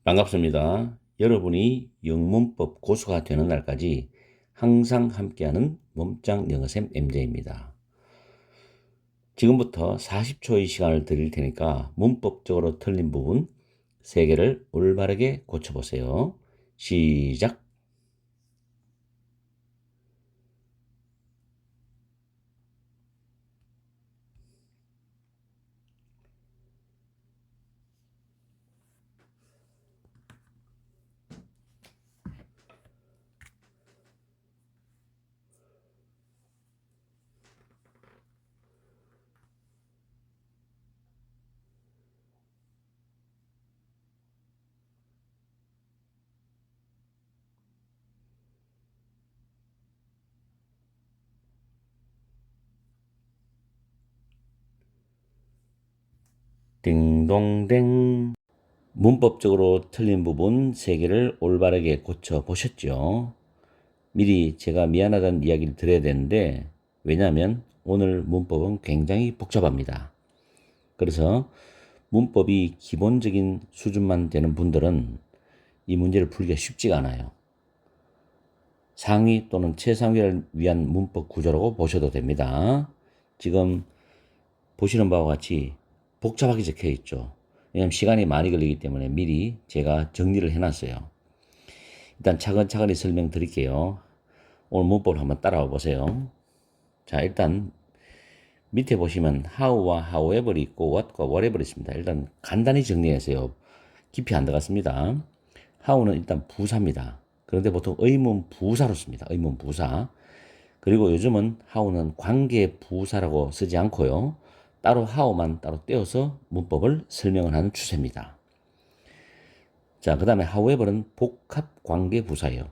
반갑습니다. 여러분이 영문법 고수가 되는 날까지 항상 함께하는 몸짱 영어쌤 MJ입니다. 지금부터 40초의 시간을 드릴 테니까 문법적으로 틀린 부분 3개를 올바르게 고쳐보세요. 시작! 딩동댕. 문법적으로 틀린 부분 3개를 올바르게 고쳐보셨죠? 미리 제가 미안하다는 이야기를 드려야 되는데, 왜냐하면 오늘 문법은 굉장히 복잡합니다. 그래서 문법이 기본적인 수준만 되는 분들은 이 문제를 풀기가 쉽지가 않아요. 상위 또는 최상위를 위한 문법 구조라고 보셔도 됩니다. 지금 보시는 바와 같이 복잡하게 적혀 있죠. 왜냐하면 시간이 많이 걸리기 때문에 미리 제가 정리를 해놨어요. 일단 차근차근히 설명드릴게요. 오늘 문법을 한번 따라와 보세요. 자, 일단 밑에 보시면 how와 however이 있고 what과 whatever 있습니다. 일단 간단히 정리해서요. 깊이 안 들어갔습니다. how는 일단 부사입니다. 그런데 보통 의문 부사로 씁니다. 의문 부사. 그리고 요즘은 how는 관계 부사라고 쓰지 않고요. 따로 how만 따로 떼어서 문법을 설명을 하는 추세입니다. 자, 그 다음에 however는 복합 관계 부사예요.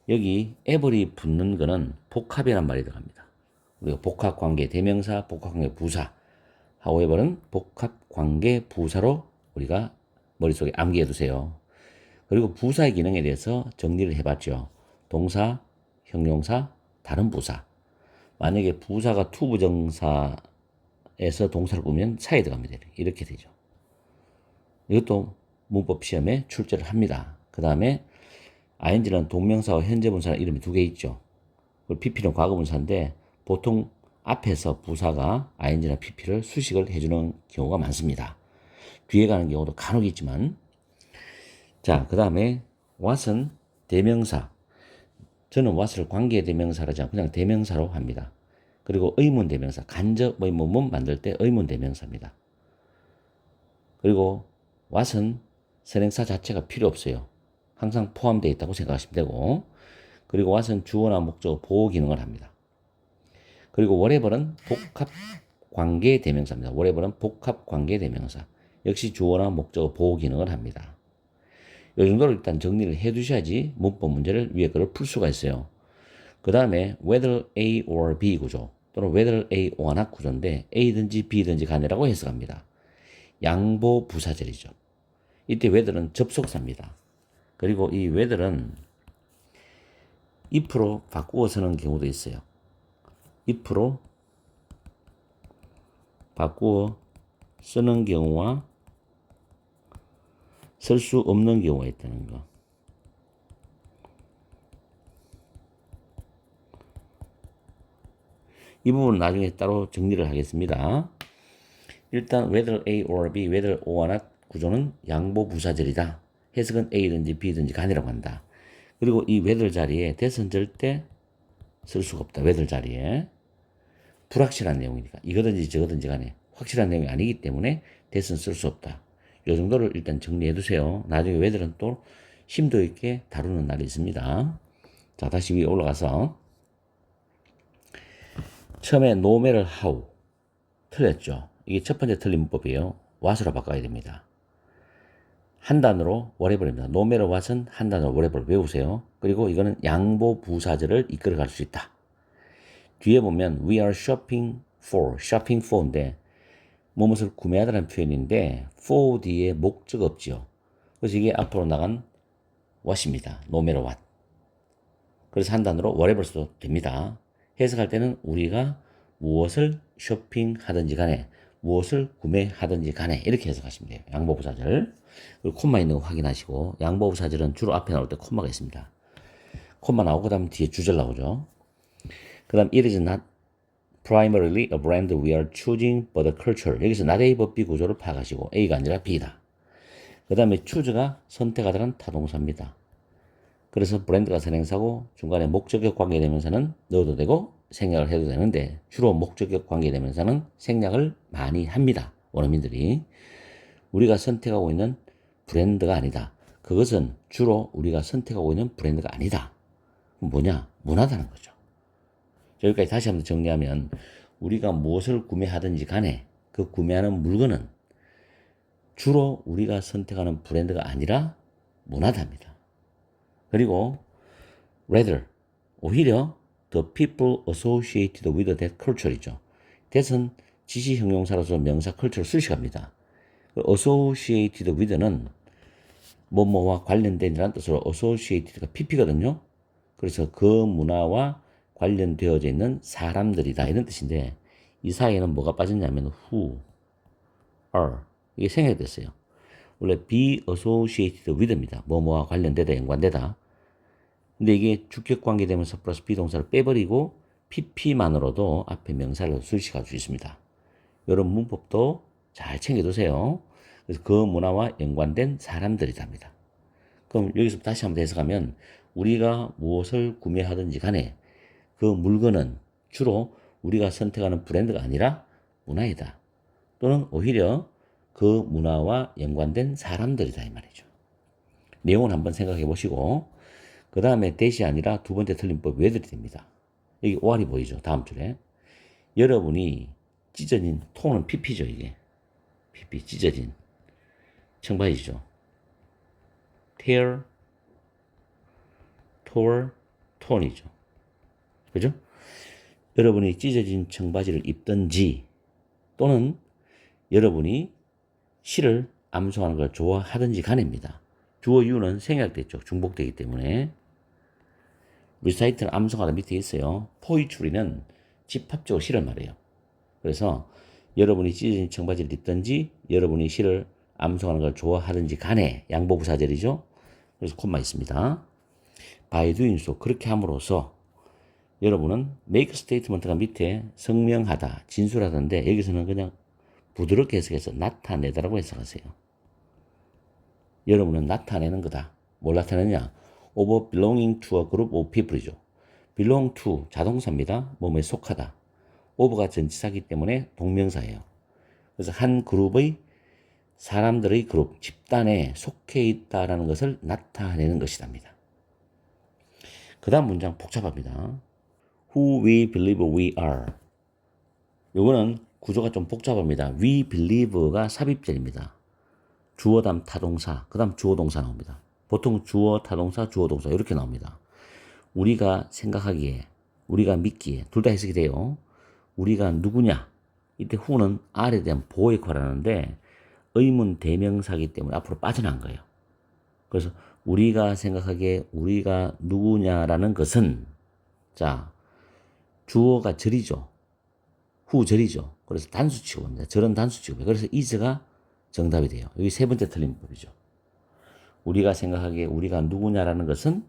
여기 ever이 붙는 거는 복합이란 말이 들어갑니다. 우리가 복합 관계 대명사, 복합 관계 부사. however는 복합 관계 부사로 우리가 머릿속에 암기해 두세요. 그리고 부사의 기능에 대해서 정리를 해봤죠. 동사, 형용사, 다른 부사. 만약에 부사가 투부정사에서 동사를 보면 사이에 들어갑니다. 이렇게 되죠. 이것도 문법 시험에 출제를 합니다. 그 다음에 ing는 동명사와 현재분사는 이름이 2개 있죠. 그리고 pp는 과거분사인데 보통 앞에서 부사가 ing나 pp를 수식을 해주는 경우가 많습니다. 뒤에 가는 경우도 간혹 있지만, 자, 그 다음에 what은 대명사. 저는 what을 관계 대명사라지 않고 그냥 대명사로 합니다. 그리고 의문 대명사, 간접 의문문 만들 때 의문 대명사입니다. 그리고 what은 선행사 자체가 필요 없어요. 항상 포함되어 있다고 생각하시면 되고, 그리고 what은 주어나 목적어 보호 기능을 합니다. 그리고 whatever는 복합 관계 대명사입니다. whatever는 복합 관계 대명사. 역시 주어나 목적어 보호 기능을 합니다. 이 정도로 일단 정리를 해 두셔야지 문법 문제를 위에 거를 풀 수가 있어요. 그 다음에 whether A or B 구조 또는 whether A or not 구조인데 A든지 B든지 간이라고 해석합니다. 양보 부사절이죠. 이때 whether는 접속사입니다. 그리고 이 whether는 if로 바꾸어 쓰는 경우도 있어요. if로 바꾸어 쓰는 경우와 쓸 수 없는 경우가 있다는 거. 이 부분은 나중에 따로 정리를 하겠습니다. 일단 whether A or B, whether or not 구조는 양보 부사절이다. 해석은 A든지 B든지 간이라고 한다. 그리고 이 whether 자리에 that은 절대 쓸 수가 없다. whether 자리에. 불확실한 내용이니까. 이거든지 저거든지 간에 확실한 내용이 아니기 때문에 that은 쓸 수 없다. 이 정도를 일단 정리해 두세요. 나중에 whether는 또 심도 있게 다루는 날이 있습니다. 자, 다시 위에 올라가서 처음에 no matter how 틀렸죠. 이게 첫 번째 틀린 문법이에요. what으로 바꿔야 됩니다. 한 단어로 whatever입니다. no matter what은 한 단어로 whatever 외우세요. 그리고 이거는 양보 부사절을 이끌어갈 수 있다. 뒤에 보면 we are shopping for인데 무엇을 구매하다는 표현인데 for 뒤에 목적 없지요. 그래서 이게 앞으로 나간 what입니다. no matter what. 그래서 한 단어로 whatever 써도 됩니다. 해석할 때는 우리가 무엇을 쇼핑하든지 간에 무엇을 구매하든지 간에 이렇게 해석하시면 돼요. 양보부사절. 그리고 콤마 있는 거 확인하시고 양보부사절은 주로 앞에 나올 때 콤마가 있습니다. 콤마 나오고 그 다음 뒤에 주절 나오죠. 그 다음 it is not primarily a brand we are choosing but a culture. 여기서 not A but B 구조를 파악하시고 A가 아니라 B다. 그 다음에 choose가 선택하다는 타동사입니다. 그래서 브랜드가 선행사고 중간에 목적격 관계대명사는 넣어도 되고 생략을 해도 되는데 주로 목적격 관계대명사는 생략을 많이 합니다. 원어민들이. 우리가 선택하고 있는 브랜드가 아니다. 그것은 주로 우리가 선택하고 있는 브랜드가 아니다. 뭐냐? 문화다는 거죠. 여기까지 다시 한번 정리하면 우리가 무엇을 구매하든지 간에 그 구매하는 물건은 주로 우리가 선택하는 브랜드가 아니라 문화답니다. 그리고 rather, 오히려 the people associated with that culture이죠. that은 지시 형용사로서 명사 culture를 수식합니다. associated with는 뭐뭐와 관련된이라는 뜻으로 associated가 pp거든요. 그래서 그 문화와 관련되어져 있는 사람들이다 이런 뜻인데 이 사이에는 뭐가 빠졌냐면 who, are 이게 생략됐어요. 원래 be associated with입니다. 뭐뭐와 관련되다, 연관되다. 근데 이게 주격관계되면서 플러스 비동사를 빼버리고 pp만으로도 앞에 명사를 수식할 수 있습니다. 이런 문법도 잘 챙겨두세요. 그래서 그 문화와 연관된 사람들이답니다. 그럼 여기서 다시 한번 해석하면 우리가 무엇을 구매하든지 간에 그 물건은 주로 우리가 선택하는 브랜드가 아니라 문화이다. 또는 오히려 그 문화와 연관된 사람들이다 이 말이죠. 내용을 한번 생각해 보시고 그 다음에 that이 아니라 두 번째 틀린 법 whether이 됩니다. 여기 OR이 보이죠. 다음 줄에. 여러분이 찢어진 톤은 pp죠. 이게 pp 찢어진 청바지죠. tear, tore, torn이죠. 그죠? 여러분이 찢어진 청바지를 입든지 또는 여러분이 시를 암송하는 걸 좋아하든지 간에입니다. 주어 유는 생략됐죠. 중복되기 때문에. 리사이트는 암송하다 밑에 있어요. 포이추리는 집합적으로 시를 말해요. 그래서 여러분이 찢어진 청바지를 입든지 여러분이 시를 암송하는 걸 좋아하든지 간에 양보부사절이죠. 그래서 콤마 있습니다. by doing so 그렇게 함으로써 여러분은 make statement가 밑에 성명하다, 진술하던데 여기서는 그냥 부드럽게 해석해서 나타내다라고 해석하세요. 여러분은 나타내는 거다. 뭘 나타내느냐? of belonging to a group of people이죠. belong to 자동사입니다. 뭐뭐에 속하다. of가 전치사기 때문에 동명사예요. 그래서 한 그룹의 사람들의 그룹, 집단에 속해 있다라는 것을 나타내는 것이답니다. 그 다음 문장 복잡합니다. Who we believe we are. 요거는 구조가 좀 복잡합니다. We believe가 삽입절입니다. 주어 다음 타동사, 그 다음 주어 동사 나옵니다. 보통 주어 타동사, 주어 동사 이렇게 나옵니다. 우리가 생각하기에, 우리가 믿기에 둘 다 해석이 돼요. 우리가 누구냐? 이때 who는 R에 대한 보호 역할을 하는데 의문 대명사이기 때문에 앞으로 빠져나간 거예요. 그래서 우리가 생각하기에 우리가 누구냐라는 것은 자 주어가 절이죠. 후 절이죠. 그래서 단수 취급입니다. 절은 단수 취급이에요. 그래서 is가 정답이 돼요. 여기 세 번째 틀린 법이죠. 우리가 생각하기에 우리가 누구냐라는 것은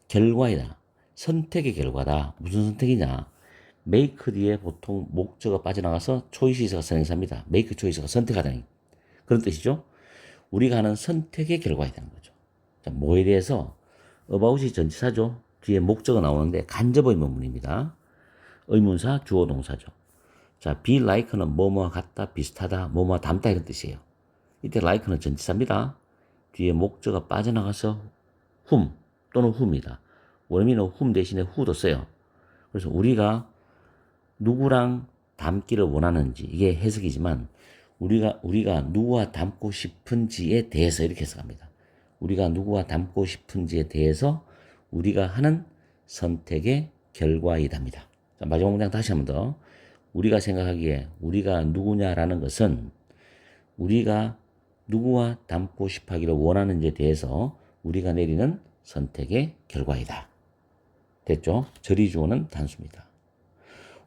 결과이다. 선택의 결과다. 무슨 선택이냐? make 뒤에 보통 목적어가 빠져나가서 choice가 선행사입니다. make choice가 선택하다니 그런 뜻이죠. 우리가 하는 선택의 결과이라는 거죠. 자, 뭐에 대해서 about이 전치사죠. 뒤에 목적어 나오는데 간접 의문문입니다. 의문사 주어 동사죠. 자, be like는 뭐뭐와 같다, 비슷하다, 뭐뭐와 닮다 이런 뜻이에요. 이때 like는 전치사입니다. 뒤에 목적어가 빠져나가서 whom 또는 whom이다. 원어민은 whom 대신에 who도 써요. 그래서 우리가 누구랑 닮기를 원하는지 이게 해석이지만 우리가 누구와 닮고 싶은지에 대해서 이렇게 해석합니다. 우리가 누구와 닮고 싶은지에 대해서 우리가 하는 선택의 결과이답니다. 자, 마지막 문장 다시 한번 더. 우리가 생각하기에 우리가 누구냐라는 것은 우리가 누구와 닮고 싶어 하기를 원하는지에 대해서 우리가 내리는 선택의 결과이다. 됐죠? 절이 주어는 단수입니다.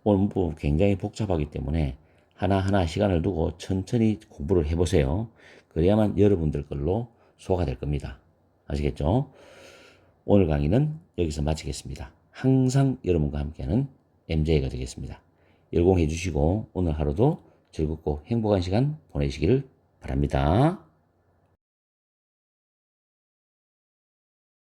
오늘 문법 굉장히 복잡하기 때문에 하나하나 시간을 두고 천천히 공부를 해보세요. 그래야만 여러분들 걸로 소화가 될 겁니다. 아시겠죠? 오늘 강의는 여기서 마치겠습니다. 항상 여러분과 함께하는 MJ가 되겠습니다. 열공해 주시고 오늘 하루도 즐겁고 행복한 시간 보내시기를 바랍니다.